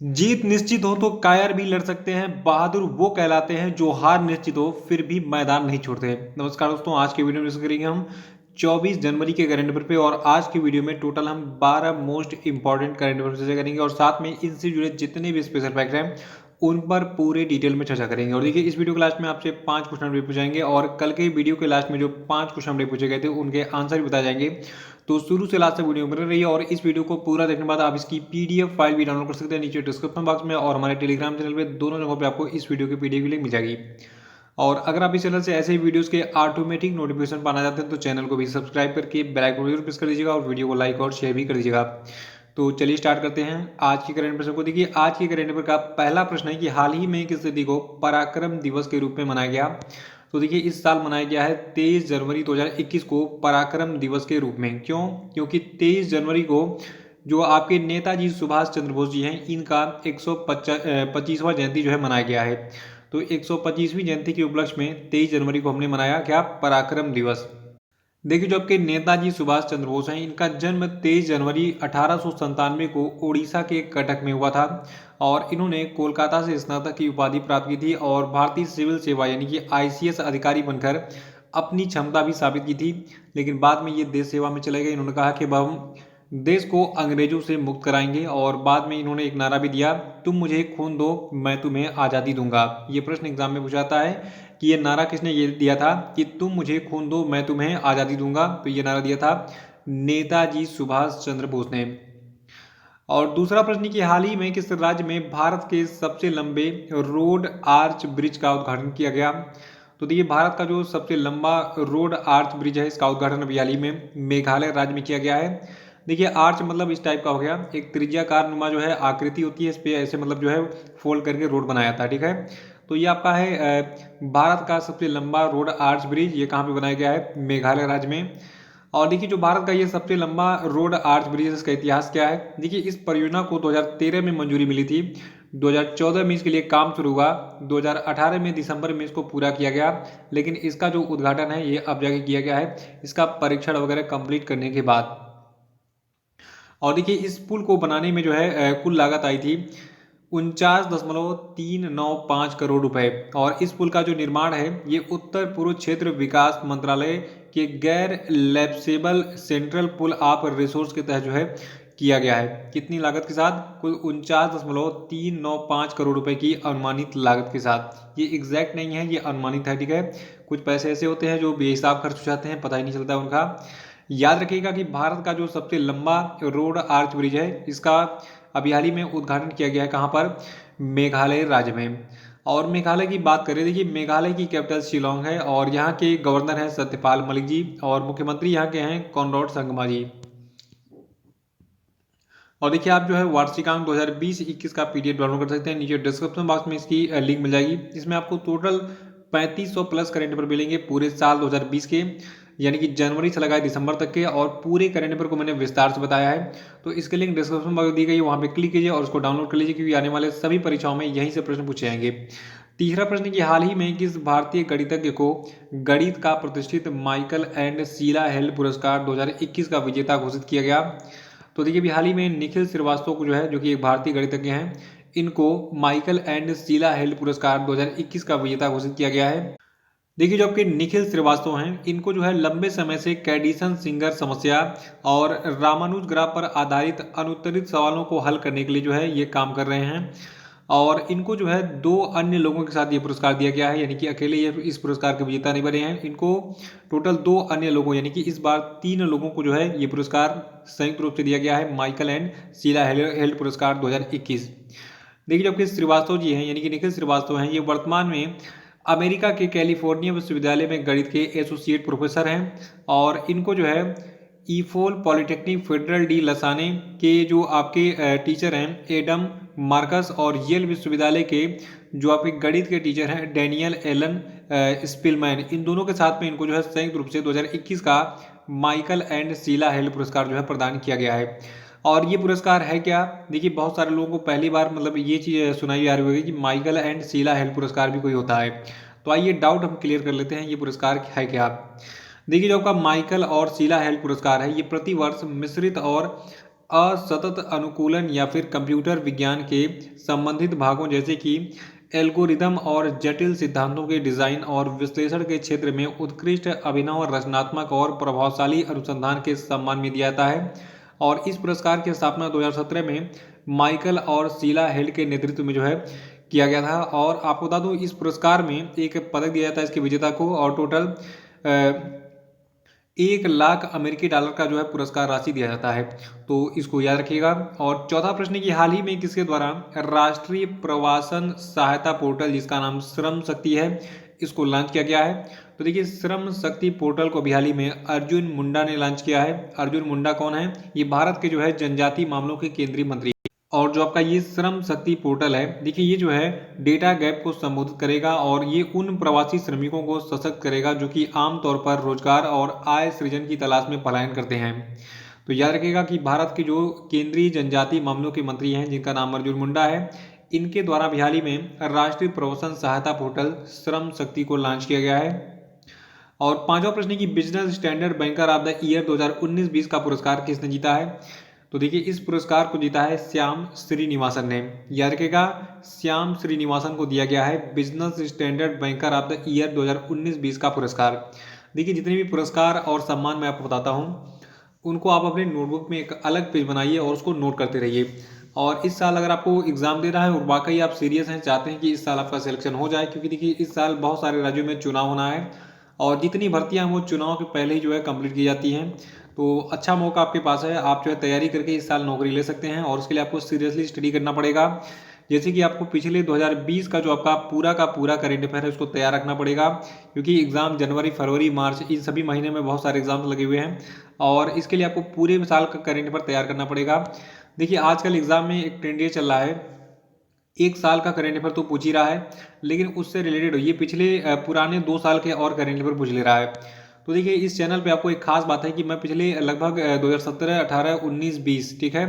जीत निश्चित हो तो कायर भी लड़ सकते हैं। बहादुर वो कहलाते हैं जो हार निश्चित हो फिर भी मैदान नहीं छोड़ते। नमस्कार दोस्तों, आज के वीडियो में डिस्कस करेंगे हम 24 जनवरी के करंट अफेयर पे। और आज की वीडियो में टोटल हम 12 मोस्ट इंपॉर्टेंट करंट अफेयर चर्चा करेंगे और साथ में इनसे जुड़े जितने भी स्पेशल फैक्ट हैं उन पर पूरे डिटेल में चर्चा करेंगे। और देखिए, इस वीडियो के लास्ट में आपसे 5 क्वेश्चन भी पूछाएंगे और कल के वीडियो के लास्ट में जो 5 क्वेश्चन पूछे गए थे उनके आंसर भी बताए जाएंगे। तो शुरू से लास्ट तक वीडियो बने रहिए और इस वीडियो को पूरा देखने के बाद आप इसकी पीडीएफ फाइल भी डाउनलोड कर सकते हैं नीचे डिस्क्रिप्शन बॉक्स में, और हमारे टेलीग्राम चैनल पे दोनों जगहों पे आपको इस वीडियो की पीडीएफ लिंक मिल जाएगी। और अगर आप इस चैनल से ऐसे ही वीडियोस के ऑटोमेटिक नोटिफिकेशन पाना चाहते हैं तो चैनल को भी सब्सक्राइब करके बेल आइकन जरूर प्रेस कर दीजिएगा और वीडियो को लाइक और शेयर भी कर दीजिएगा। तो चलिए स्टार्ट करते हैं आज की करंट अफेयर को। देखिए, आज की करंट अफेयर का पहला प्रश्न है कि हाल ही में किस तिथि को पराक्रम दिवस के रूप में मनाया गया। तो देखिए, इस साल मनाया गया है 23 जनवरी 2021 को पराक्रम दिवस के रूप में। क्यों? क्योंकि 23 जनवरी को जो आपके नेताजी सुभाष चंद्र बोस जी हैं इनका 125वां जयंती जो है मनाया गया है। तो 125वीं जयंती के उपलक्ष्य में 23 जनवरी को हमने मनाया क्या? पराक्रम दिवस। देखिए, जो आपके नेताजी सुभाष चंद्र बोस हैं इनका जन्म 23 जनवरी 1897 को उड़ीसा के कटक में हुआ था। और इन्होंने कोलकाता से स्नातक की उपाधि प्राप्त की थी और भारतीय सिविल सेवा यानी कि आईसीएस अधिकारी बनकर अपनी क्षमता भी साबित की थी। लेकिन बाद में ये देश सेवा में चले गए। इन्होंने कहा कि अब हम देश को अंग्रेजों से मुक्त कराएंगे। और बाद में इन्होंने एक नारा भी दिया, तुम मुझे खून दो मैं तुम्हें आज़ादी दूंगा। ये प्रश्न एग्जाम में पूछाता है कि ये नारा किसने ये दिया था कि तुम मुझे खून दो मैं तुम्हें आज़ादी दूंगा। तो ये नारा दिया था नेताजी सुभाष चंद्र बोस ने। और दूसरा प्रश्न कि हाल ही में किस राज्य में भारत के सबसे लंबे रोड आर्च ब्रिज का उद्घाटन किया गया। तो देखिए, भारत का जो सबसे लंबा रोड आर्च ब्रिज है इसका उद्घाटन अभी हाल ही में मेघालय राज्य में किया गया है। देखिए, आर्च मतलब इस टाइप का हो गया, एक त्रिज्याकार नुमा जो है आकृति होती है, इस पे ऐसे मतलब जो है फोल्ड करके रोड बनाया था। ठीक है, तो ये आपका है भारत का सबसे लंबा रोड आर्च ब्रिज। ये कहाँ पे बनाया गया है? मेघालय राज्य में। और देखिए, जो भारत का ये सबसे लंबा रोड आर्च ब्रिज इसका इतिहास क्या है। देखिए, इस परियोजना को 2013 में मंजूरी मिली थी। 2014 में इसके लिए काम शुरू हुआ। 2018 में दिसंबर में इसको पूरा किया गया। लेकिन इसका जो उद्घाटन है ये अब जाके किया गया है, इसका परीक्षण वगैरह कंप्लीट करने के बाद। और देखिए, इस पुल को बनाने में जो है कुल लागत आई थी 49.395 करोड़ रुपए। और इस पुल का जो निर्माण है ये उत्तर पूर्व क्षेत्र विकास मंत्रालय के गैर lapsable central pool of resource के तहत जो है किया गया है। कितनी लागत के साथ? कुल 49.395 करोड़ रुपए की अनुमानित लागत के साथ। ये एग्जैक्ट नहीं है, ये अनुमानित है। ठीक है, कुछ पैसे ऐसे होते हैं जो बेहिसाब खर्च हो जाते हैं, पता ही नहीं चलता उनका। याद रखिएगा कि भारत का जो सबसे लंबा रोड आर्च ब्रिज है इसका अभी हाल ही में उद्घाटन किया गया है। कहाँ पर? मेघालय राज्य में। और मेघालय की बात करें, देखिए मेघालय की कैपिटल शिलोंग है और यहाँ के गवर्नर हैं सत्यपाल मलिक जी और मुख्यमंत्री यहाँ के हैं कॉनरैड संगमा जी। और देखिए, आप जो है वार्षिकांक 2020-21 का पीडीएफ डाउनलोड कर सकते हैं, नीचे डिस्क्रिप्शन बॉक्स में इसकी लिंक मिल जाएगी। इसमें आपको टोटल 3500 प्लस करंट अफेयर मिलेंगे पूरे साल 2020 के, यानी कि जनवरी से लगाए दिसंबर तक के। और पूरे करंट अफेयर को मैंने विस्तार से बताया है, तो इसके लिंक डिस्क्रिप्शन बॉक्स में दी गई है, वहाँ पे क्लिक कीजिए और उसको डाउनलोड कर लीजिए, क्योंकि आने वाले सभी परीक्षाओं में यहीं से प्रश्न पूछे जाएंगे। तीसरा प्रश्न कि हाल ही में किस भारतीय गणितज्ञ को गणित का प्रतिष्ठित माइकल एंड शीला हेल्ड पुरस्कार 2021 का विजेता घोषित किया गया। तो देखिए, अभी हाल ही में निखिल श्रीवास्तव को जो है, जो कि एक भारतीय गणितज्ञ हैं, इनको माइकल एंड शीला हेल्ड पुरस्कार 2021 का विजेता घोषित किया गया है। देखिए, जो आपके निखिल श्रीवास्तव हैं इनको जो है लंबे समय से कैडिसन सिंगर समस्या और रामानुज ग्राफ पर आधारित अनुत्तरित सवालों को हल करने के लिए जो है ये काम कर रहे हैं। और इनको जो है दो अन्य लोगों के साथ ये पुरस्कार दिया गया है, यानी कि अकेले ये इस पुरस्कार के विजेता नहीं बने हैं। इनको टोटल दो अन्य लोगों, यानी कि इस बार 3 लोगों को जो है ये पुरस्कार संयुक्त रूप से दिया गया है, माइकल एंड शीला हेल्ड पुरस्कार 2021। देखिए, जबकि श्रीवास्तव जी हैं, यानी कि निखिल श्रीवास्तव हैं, ये वर्तमान में अमेरिका के कैलिफोर्निया विश्वविद्यालय में गणित के एसोसिएट प्रोफेसर हैं। और इनको जो है ईफोल पॉलिटेक्निक फेडरल डी लसाने के जो आपके टीचर हैं एडम मार्कस, और येल विश्वविद्यालय के जो आपके गणित के टीचर हैं डैनियल एलन स्पिलमैन, इन दोनों के साथ में इनको जो है संयुक्त रूप से 2021 का माइकल एंड शीला हेल्ड पुरस्कार जो है प्रदान किया गया है। और ये पुरस्कार है क्या? देखिए, बहुत सारे लोगों को पहली बार मतलब ये चीज़ सुनाई जा रही होगी कि माइकल एंड शीला हेल्ड पुरस्कार भी कोई होता है। तो आइए डाउट हम क्लियर कर लेते हैं, ये पुरस्कार है क्या। देखिए, जो आपका माइकल और शीला हेल्ड पुरस्कार है ये प्रतिवर्ष मिश्रित और असतत अनुकूलन या फिर कंप्यूटर विज्ञान के संबंधित भागों जैसे कि एल्गोरिदम और जटिल सिद्धांतों के डिजाइन और विश्लेषण के क्षेत्र में उत्कृष्ट अभिनव रचनात्मक और प्रभावशाली अनुसंधान के सम्मान में दिया जाता है। और इस पुरस्कार की स्थापना 2017 में माइकल और शीला हेल्ड के नेतृत्व में जो है किया गया था। और आपको बता दूं इस पुरस्कार में एक पदक दिया जाता है इसके विजेता को, और टोटल 1 लाख अमेरिकी डॉलर का जो है पुरस्कार राशि दिया जाता है, तो इसको याद रखिएगा। और चौथा प्रश्न है कि हाल ही में किसके द्वारा राष्ट्रीय प्रवासन सहायता पोर्टल जिसका नाम श्रम शक्ति है इसको लॉन्च किया गया है। तो देखिए श्रम शक्ति पोर्टल को अभी हाल ही में अर्जुन मुंडा ने लॉन्च किया है। अर्जुन मुंडा कौन है? ये भारत के जो है जनजातीय मामलों के केंद्रीय मंत्री। और जो आपका ये श्रम शक्ति पोर्टल है, देखिए ये जो है डेटा गैप को संबोधित करेगा और ये उन प्रवासी श्रमिकों को सशक्त करेगा जो कि आमतौर पर रोजगार और आय सृजन की तलाश में पलायन करते हैं। तो याद रखिएगा कि भारत के जो केंद्रीय जनजातीय मामलों के मंत्री हैं जिनका नाम अर्जुन मुंडा है, इनके द्वारा हाल ही में राष्ट्रीय प्रवासन सहायता पोर्टल श्रम शक्ति को लॉन्च किया गया है। और पांचवा प्रश्न की business standard banker of the year 2019-20 का पुरस्कार किसने जीता है? तो देखिए इस पुरस्कार को जीता है श्याम श्रीनिवासन ने। याद रखिएगा श्याम श्रीनिवासन को दिया गया है business standard banker of the year 2019-20 का पुरस्कार। देखिए जितने भी पुरस्कार और सम्मान मैं आपको बताता हूँ उनको आप अपने नोटबुक में एक अलग पेज बनाइए और उसको नोट करते रहिए। और इस साल अगर आपको एग्जाम देना है और वाकई आप सीरियस हैं, चाहते हैं कि इस साल आपका सिलेक्शन हो जाए, क्योंकि देखिए इस साल बहुत सारे राज्यों में चुनाव होना है और जितनी भर्तियां वो चुनाव के पहले ही जो है कंप्लीट की जाती हैं। तो अच्छा मौका आपके पास है, आप जो है तैयारी करके इस साल नौकरी ले सकते हैं। और उसके लिए आपको सीरियसली स्टडी करना पड़ेगा। जैसे कि आपको पिछले 2020 का जो आपका पूरा का पूरा करेंट अफेयर है उसको तैयार रखना पड़ेगा, क्योंकि एग्जाम जनवरी फरवरी मार्च इन सभी महीने में बहुत सारे एग्जाम्स लगे हुए हैं और इसके लिए आपको पूरे साल का करेंट अफेयर तैयार करना पड़ेगा। देखिए आजकल एग्जाम में एक ट्रेंड ये चल रहा है, एक साल का करेंट अफेयर तो पूछ ही रहा है लेकिन उससे रिलेटेड ये पिछले पुराने 2 साल के और करेंट अफेयर पूछ ले रहा है। तो देखिए इस चैनल पे आपको एक खास बात है कि मैं पिछले लगभग 2017, 18, 19, 20 ठीक है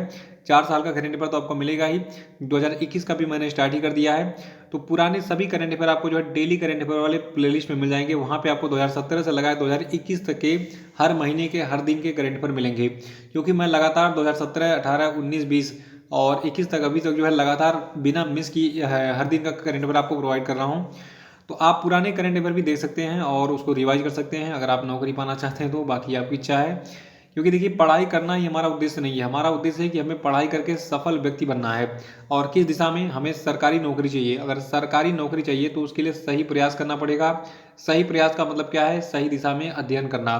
4 साल का करेंट अफेयर तो आपको मिलेगा ही। 2021 का भी मैंने स्टार्ट ही कर दिया है। तो पुराने सभी करेंट अफेयर आपको जो है डेली करेंट अफेयर वाले प्लेलिस्ट में मिल जाएंगे। वहाँ पे आपको 2017 से लगाए 2021 तक के हर महीने के हर दिन के करेंट अफेयर मिलेंगे, क्योंकि मैं लगातार 2017, 18, 19, 20 और 21 तक अभी तक जो है लगातार बिना मिस की हर दिन का करेंट अफेयर आपको प्रोवाइड कर रहा हूँ। तो आप पुराने करंट अफेयर भी देख सकते हैं और उसको रिवाइज कर सकते हैं अगर आप नौकरी पाना चाहते हैं तो। बाकी आपकी इच्छा है, क्योंकि देखिए पढ़ाई करना ही हमारा उद्देश्य नहीं है। हमारा उद्देश्य है कि हमें पढ़ाई करके सफल व्यक्ति बनना है। और किस दिशा में? हमें सरकारी नौकरी चाहिए। अगर सरकारी नौकरी चाहिए तो उसके लिए सही प्रयास करना पड़ेगा। सही प्रयास का मतलब क्या है? सही दिशा में अध्ययन करना।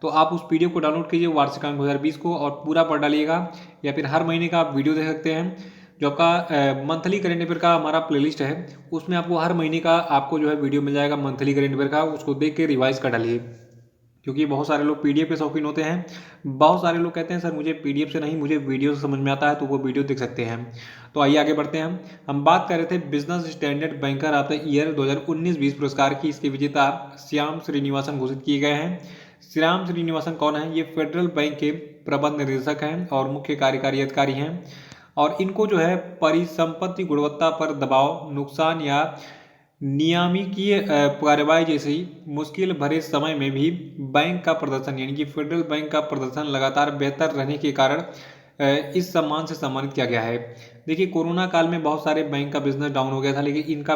तो आप उस पीडीएफ को डाउनलोड कीजिए वार्षिकांक 2020 को और पूरा पढ़ डालिएगा, या फिर हर महीने का आप वीडियो देख सकते हैं। जो आपका मंथली करेंट अफेयर का हमारा प्लेलिस्ट है उसमें आपको हर महीने का आपको जो है वीडियो मिल जाएगा मंथली करेंट अफेयर का, उसको देख के रिवाइज कर डालिए। क्योंकि बहुत सारे लोग पीडीएफ के शौकीन होते हैं, बहुत सारे लोग कहते हैं सर मुझे पीडीएफ से नहीं, मुझे वीडियो से समझ में आता है, तो वो वीडियो देख सकते हैं। तो आइए आगे बढ़ते हैं। हम बात कर रहे थे business standard banker of the year 2019-20 पुरस्कार की। इसके विजेता श्याम श्रीनिवासन घोषित किए गए हैं। श्याम श्रीनिवासन कौन है? ये फेडरल बैंक के प्रबंध निदेशक हैं और मुख्य कार्यकारी अधिकारी हैं। और इनको जो है परिसंपत्ति गुणवत्ता पर दबाव, नुकसान या नियामकीय कार्रवाई जैसी मुश्किल भरे समय में भी बैंक का प्रदर्शन यानी कि फेडरल बैंक का प्रदर्शन लगातार बेहतर रहने के कारण इस सम्मान से सम्मानित किया गया है। देखिए कोरोना काल में बहुत सारे बैंक का बिजनेस डाउन हो गया था, लेकिन इनका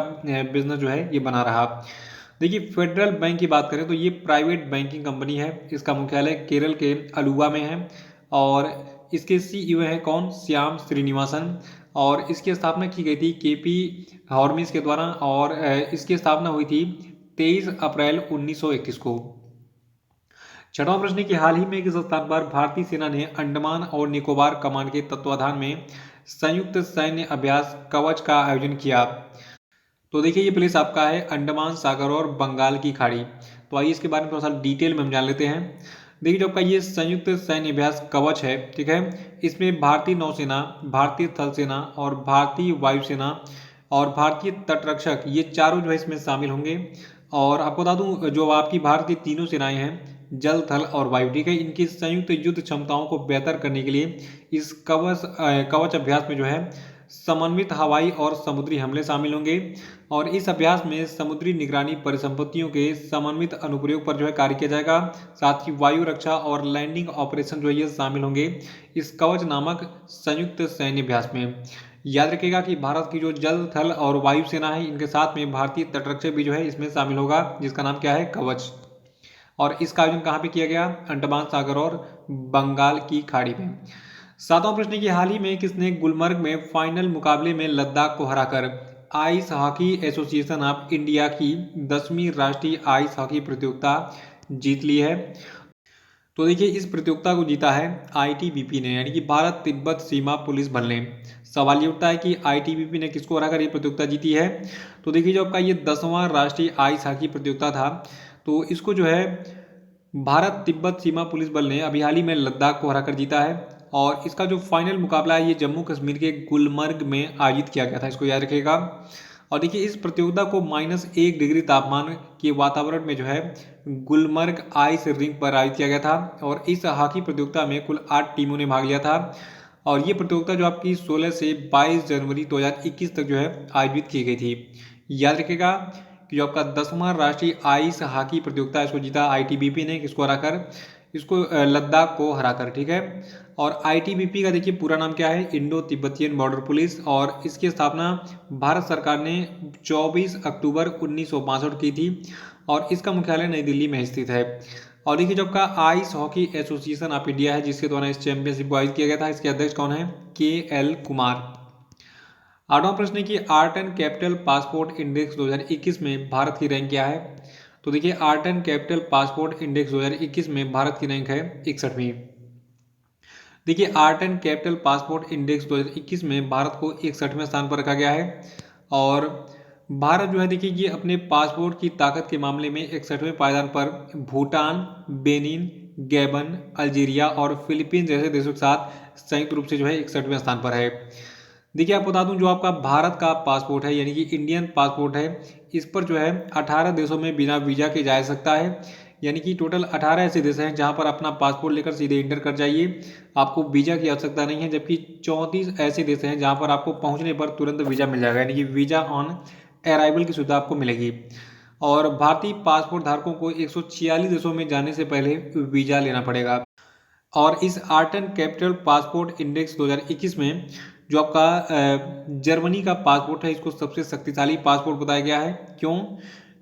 बिजनेस जो है ये बना रहा। देखिए फेडरल बैंक की बात करें तो ये प्राइवेट बैंकिंग कंपनी है। इसका मुख्यालय केरल के अलुवा में है और इसके सीईओ हैं कौन? श्याम श्रीनिवासन। और इसकी स्थापना की गई थी केपी हॉर्मिस के द्वारा और इसकी स्थापना हुई थी 23 अप्रैल 1931 को। छठवां प्रश्न की हाल ही में किस स्थान पर भारतीय सेना ने अंडमान और निकोबार कमान के तत्वाधान में संयुक्त सैन्य अभ्यास कवच का आयोजन किया? तो देखिए ये प्लेस आपका है अंडमान सागर और बंगाल की खाड़ी। तो आइए इसके बारे में थोड़ा सा डिटेल में हम जान लेते हैं। देखिए जो आपका ये संयुक्त सैन्य अभ्यास कवच है, ठीक है, इसमें भारतीय नौसेना, भारतीय थल सेना और भारतीय वायुसेना और भारतीय तटरक्षक ये चारों जो है इसमें शामिल होंगे। और आपको बता दूं जो आपकी भारत की तीनों सेनाएं हैं जल थल और वायु, ठीक है, इनकी संयुक्त युद्ध क्षमताओं को बेहतर करने के लिए इस कवच अभ्यास में जो है समन्वित हवाई और समुद्री हमले शामिल होंगे। और इस अभ्यास में समुद्री निगरानी परिसंपत्तियों के समन्वित अनुप्रयोग पर जो है कार्य किया जाएगा। साथ ही वायु रक्षा और लैंडिंग ऑपरेशन जो है ये शामिल होंगे इस कवच नामक संयुक्त सैन्य अभ्यास में। याद रखिएगा कि भारत की जो जल, थल और वायु सेना है, इनके साथ में भारतीय तटरक्षक भी जो है इसमें शामिल होगा, जिसका नाम क्या है, कवच। और इसका आयोजन कहाँ पे किया गया, अंडमान सागर और बंगाल की खाड़ी में। सातवां प्रश्न की हाल ही में किसने गुलमर्ग में फाइनल मुकाबले में लद्दाख को हराकर ice hockey association of India की 10वीं राष्ट्रीय आइस हॉकी प्रतियोगिता जीत ली है। तो देखिए, इस प्रतियोगिता को जीता है आईटीबीपी ने, यानी कि भारत तिब्बत सीमा पुलिस बल ने। सवाल ये उठता है कि आईटीबीपी ने किसको हराकर ये प्रतियोगिता जीती है। तो देखिए, जो आपका ये 10वां राष्ट्रीय आइस हॉकी प्रतियोगिता था, तो इसको जो है भारत तिब्बत सीमा पुलिस बल ने अभी हाल ही में लद्दाख को हराकर जीता है। और इसका जो फाइनल मुकाबला है ये जम्मू कश्मीर के गुलमर्ग में आयोजित किया गया था, इसको याद रखिएगा। और देखिए, इस प्रतियोगिता को -1 डिग्री तापमान के वातावरण में जो है गुलमर्ग आइस रिंक पर आयोजित किया गया था। और इस हॉकी प्रतियोगिता में कुल 8 टीमों ने भाग लिया था। और ये प्रतियोगिता जो आपकी 16 से 22 जनवरी 2021 तक जो है आयोजित की गई थी। याद रखिएगा कि जो आपका 10वां राष्ट्रीय आइस हॉकी प्रतियोगिता, इसको जीता आईटीबीपी ने, किसको हराकर, इसको लद्दाख को हराकर, ठीक है। और आईटीबीपी का देखिए पूरा नाम क्या है, इंडो तिब्बतियन बॉर्डर पुलिस। और इसकी स्थापना भारत सरकार ने 24 अक्टूबर 1962 की थी। और इसका मुख्यालय नई दिल्ली में स्थित है। और देखिए, जो आपका ice hockey association of India है, जिसके द्वारा इस चैंपियनशिप को आयोजित किया गया था, इसके अध्यक्ष कौन है, KL कुमार। आठवां प्रश्न की art and capital passport index 2021 में भारत की रैंक क्या है। तो देखिए, art and capital passport index 2021 में भारत की रैंक है 61वीं। देखिए, art and capital passport index 2021 में भारत को 61वें स्थान पर रखा गया है। और भारत जो है देखिए, ये अपने पासपोर्ट की ताकत के मामले में 61वें पायदान पर भूटान, बेनिन, गैबन, अल्जीरिया और फिलीपींस जैसे देशों के साथ संयुक्त रूप से जो है 61वें स्थान पर है। देखिए, आप बता दूं, जो आपका भारत का पासपोर्ट है, यानी कि इंडियन पासपोर्ट है, इस पर जो है 18 देशों में बिना वीजा के जा सकता है। यानी कि टोटल 18 ऐसे देश हैं जहां पर अपना पासपोर्ट लेकर सीधे इंटर कर जाइए, आपको वीजा की आवश्यकता नहीं है। जबकि 34 ऐसे देश हैं जहां पर आपको पहुंचने पर तुरंत वीजा मिल जाएगा, यानी कि वीजा ऑन अराइवल की सुविधा आपको मिलेगी। और भारतीय पासपोर्ट धारकों को 146 देशों में जाने से पहले वीजा लेना पड़ेगा। और इस art and capital passport index 2021 में जो आपका जर्मनी का पासपोर्ट है, इसको सबसे शक्तिशाली पासपोर्ट बताया गया है। क्यों?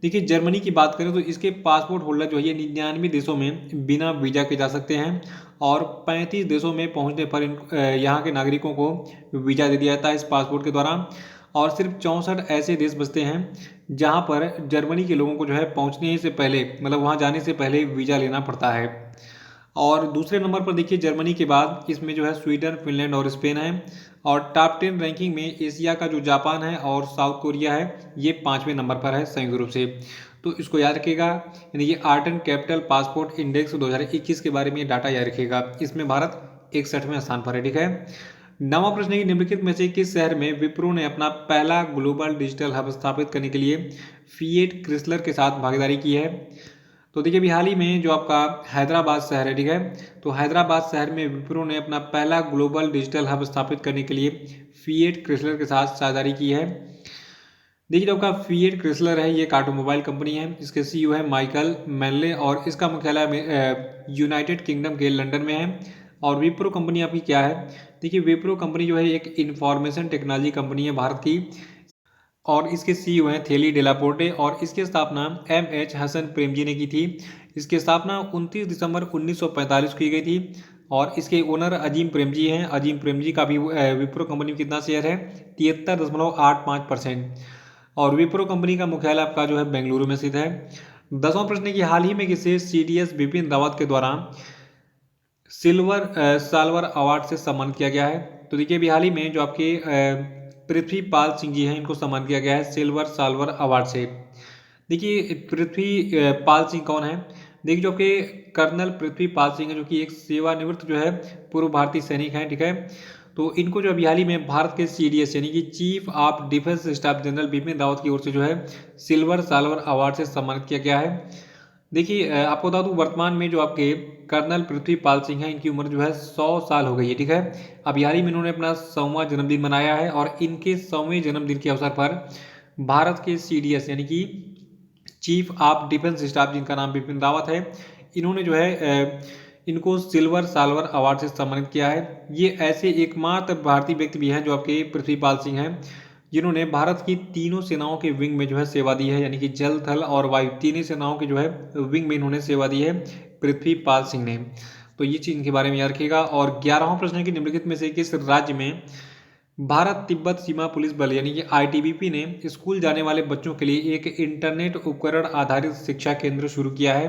देखिए, जर्मनी की बात करें तो इसके पासपोर्ट होल्डर जो है ये 99 देशों में बिना वीजा के जा सकते हैं। और 35 देशों में पहुंचने पर यहाँ के नागरिकों को वीजा दे दिया जाता है इस पासपोर्ट के द्वारा। और सिर्फ 64 ऐसे देश बचते हैं जहाँ पर जर्मनी के लोगों को जो है पहुँचने से पहले, मतलब वहाँ जाने से पहले वीजा लेना पड़ता है। और दूसरे नंबर पर देखिए, जर्मनी के बाद इसमें जो है स्वीडन, फिनलैंड और स्पेन है। और टॉप 10 रैंकिंग में एशिया का जो जापान है और साउथ कोरिया है, ये 5वें नंबर पर है संयुक्त रूप से। तो इसको याद रखिएगा, यानी कि art and capital passport index 2021 के बारे में ये डाटा याद रखिएगा। इसमें भारत 61वें स्थान पर है, ठीक है। नवा प्रश्न है, निम्नलिखित में से किस शहर में विप्रो ने अपना पहला ग्लोबल डिजिटल हब स्थापित करने के लिए फिएट क्रिसलर के साथ भागीदारी की है। तो देखिए, अभी हाल ही में जो आपका हैदराबाद शहर है, ठीक है, तो हैदराबाद शहर में विप्रो ने अपना पहला ग्लोबल डिजिटल हब स्थापित करने के लिए फिएट क्रिसलर के साथ साझेदारी की है। देखिए, जो आपका फिएट क्रिसलर है, ये एक ऑटोमोबाइल कंपनी है। इसके CEO है माइकल मैनले और इसका मुख्यालय यूनाइटेड किंगडम के लंदन में है। और विप्रो कंपनी आपकी क्या है, देखिए, विप्रो कंपनी जो है एक इंफॉर्मेशन टेक्नोलॉजी कंपनी है भारत की। और इसके CEO हैं थेली डेलापोर्टे। और इसकी स्थापना MH हसन प्रेमजी ने की थी। इसकी स्थापना 29 दिसंबर 1945 की गई थी। और इसके ओनर अजीम प्रेमजी हैं। अजीम प्रेमजी का भी विप्रो कंपनी में कितना शेयर है, 73.85%। और विप्रो कंपनी का मुख्यालय आपका जो है बेंगलुरु में स्थित है। 10वां प्रश्न की हाल ही में किसे CDS बिपिन रावत के द्वारा सिल्वर साल्वर अवार्ड से सम्मानित किया गया है। तो देखिए, अभी हाल ही में जो आपके पृथ्वी पाल सिंह जी हैं, इनको सम्मानित किया गया है सिल्वर साल्वर अवार्ड से। देखिए, पृथ्वी पाल सिंह कौन है, देखिए, जो आपके कर्नल पृथ्वी पाल सिंह है, जो कि एक सेवानिवृत्त जो है पूर्व भारतीय सैनिक हैं, ठीक है। तो इनको जो अभी हाल ही में भारत के CDS यानी कि chief of defence staff general Bipin Rawat की ओर से जो है सिल्वर साल्वर अवार्ड से सम्मानित किया गया है। देखिए आपको बता दूं वर्तमान में जो आपके कर्नल पृथ्वीपाल सिंह हैं, इनकी उम्र जो है 100 साल हो गई है। ठीक है, अभी हाल ही में इन्होंने अपना 100वां जन्मदिन मनाया है और इनके 100वें जन्मदिन के अवसर पर भारत के CDS यानी कि चीफ ऑफ डिफेंस स्टाफ, जिनका नाम बिपिन रावत है, इन्होंने जो है इनको सिल्वर साल्वर अवार्ड से सम्मानित किया है। ये ऐसे एकमात्र भारतीय व्यक्ति भी हैं जो आपके पृथ्वीपाल सिंह हैं, जिन्होंने भारत की तीनों सेनाओं के विंग में जो है सेवा दी है, यानी कि जल थल और वायु तीनों सेनाओं के जो है विंग में इन्होंने सेवा दी है पृथ्वीपाल सिंह ने। तो ये चीज इनके बारे में याद रखिएगा। और 11वां प्रश्न है कि निम्नलिखित में से किस राज्य में भारत तिब्बत सीमा पुलिस बल यानी कि ITBP ने स्कूल जाने वाले बच्चों के लिए एक इंटरनेट उपकरण आधारित शिक्षा केंद्र शुरू किया है?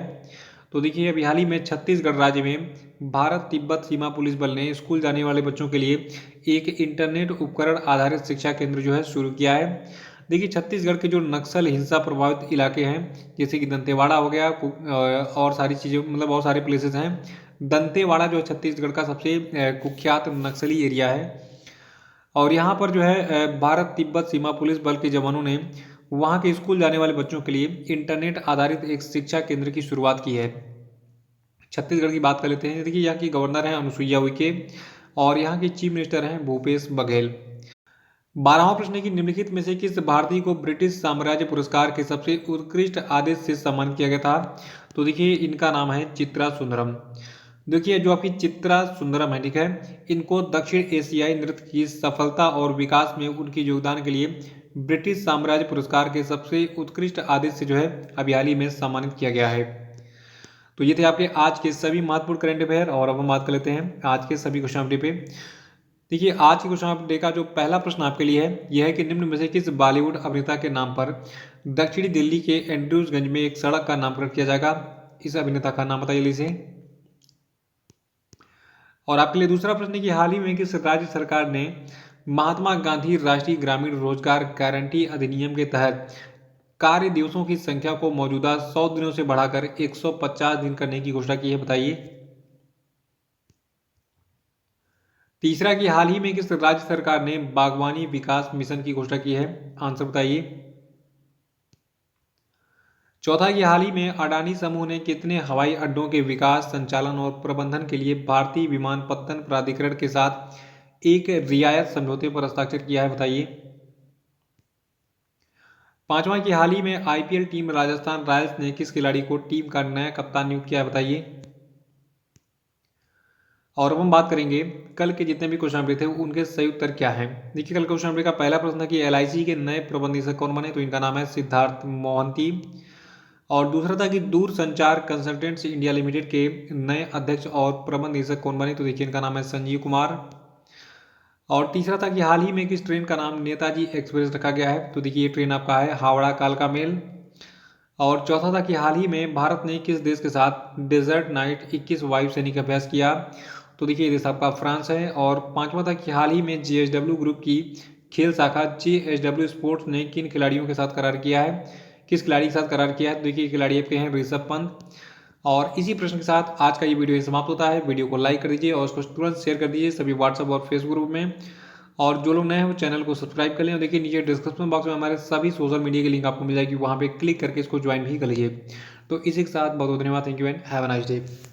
तो देखिए अभी हाल ही में छत्तीसगढ़ राज्य में भारत तिब्बत सीमा पुलिस बल ने स्कूल जाने वाले बच्चों के लिए एक इंटरनेट उपकरण आधारित शिक्षा केंद्र जो है शुरू किया है। देखिए छत्तीसगढ़ के जो नक्सल हिंसा प्रभावित इलाके हैं, जैसे कि दंतेवाड़ा हो गया और सारी चीज़ें, मतलब और सारे प्लेसेस हैं। दंतेवाड़ा जो है छत्तीसगढ़ का सबसे कुख्यात नक्सली एरिया है और यहाँ पर जो है भारत तिब्बत सीमा पुलिस बल के जवानों ने वहाँ के स्कूल जाने वाले बच्चों के लिए इंटरनेट आधारित एक शिक्षा केंद्र की शुरुआत की है। छत्तीसगढ़ की बात कर लेते हैं। देखिए यहाँ की गवर्नर हैं अनुसुईया उइके और यहाँ के चीफ मिनिस्टर हैं भूपेश बघेल। 12वां प्रश्न है कि निम्नलिखित में से किस भारतीय को ब्रिटिश साम्राज्य पुरस्कार के सबसे उत्कृष्ट आदेश से सम्मानित किया गया था? तो देखिए इनका नाम है चित्रा सुंदरम। देखिए जो आपकी चित्रा सुंदरम है, ठीक है, इनको दक्षिण एशियाई नृत्य की सफलता और विकास में उनके योगदान के लिए ब्रिटिश साम्राज्य पुरस्कार के सबसे उत्कृष्ट आदेश से जो है अभी हाल ही में सम्मानित किया गया है। तो ये थे आपके आज के सभी महत्वपूर्ण करंट अफेयर और अब हम बात कर लेते हैं आज के सभी क्वेश्चन अपडेट पे। देखिए आज के क्वेश्चन अपडेट का जो पहला प्रश्न आपके लिए है यह है कि निम्न में से किस बॉलीवुड अभिनेता के नाम पर दक्षिणी दिल्ली के एंड्रूजगंज में एक सड़क का नामकरण किया जाएगा? इस अभिनेता का नाम बताइए इसे। और आपके लिए दूसरा प्रश्न है कि हाल ही में किस राज्य सरकार ने महात्मा गांधी राष्ट्रीय ग्रामीण रोजगार गारंटी अधिनियम के तहत कार्य दिवसों की संख्या को मौजूदा 100 दिनों से बढ़ाकर 150 दिन करने की घोषणा की है? बताइए। तीसरा कि हाल ही में किस राज्य सरकार ने बागवानी विकास मिशन की घोषणा की है? आंसर बताइए। चौथा कि हाल ही में अडानी समूह ने कितने हवाई अड्डों के विकास, संचालन और प्रबंधन के लिए भारतीय विमानपत्तन प्राधिकरण के साथ एक रियायत समझौते पर हस्ताक्षर किया है? बताइए। पांचवा कि हाल ही में IPL टीम राजस्थान रॉयल्स ने किस खिलाड़ी को टीम का नया कप्तान नियुक्त किया है? बताइए। और अब हम बात करेंगे कल के जितने भी क्वेश्चन अपडेट थे उनके सही उत्तर क्या है। देखिए कल क्वेश्चन अपडेट का पहला प्रश्न था कि LIC के नए प्रबंध निदेशक कौन बने? तो इनका नाम है सिद्धार्थ मोहंती। और दूसरा था कि दूरसंचार कंसल्टेंट्स इंडिया लिमिटेड के नए अध्यक्ष और प्रबंध निदेशक कौन बने? तो देखिए इनका नाम है संजीव कुमार। और तीसरा था कि हाल ही में किस ट्रेन का नाम नेताजी एक्सप्रेस रखा गया है? तो देखिए ये ट्रेन आपका है हावड़ा कालका मेल। और चौथा था कि हाल ही में भारत ने किस देश के साथ डेजर्ट नाइट 21 वायुसैनिक अभ्यास किया? तो देखिए ये देश आपका फ्रांस है। और पांचवा था कि हाल ही में JSW ग्रुप की खेल शाखा JSW स्पोर्ट्स ने किन खिलाड़ियों के साथ करार किया है? किस खिलाड़ी के साथ करार किया है? तो देखिए खिलाड़ी आपके हैं ऋषभ पंत। और इसी प्रश्न के साथ आज का ये वीडियो समाप्त होता है। वीडियो को लाइक कर दीजिए और उसको तुरंत शेयर कर दीजिए सभी व्हाट्सएप और फेसबुक ग्रुप में। और जो लोग नए हैं वो चैनल को सब्सक्राइब कर लें और देखिए नीचे डिस्क्रिप्शन बॉक्स में हमारे सभी सोशल मीडिया की लिंक आपको मिल जाएगी, वहाँ पे क्लिक करके इसको ज्वाइन भी कर लीजिए। तो इसी के साथ बहुत बहुत धन्यवाद। Thank you and have a nice day.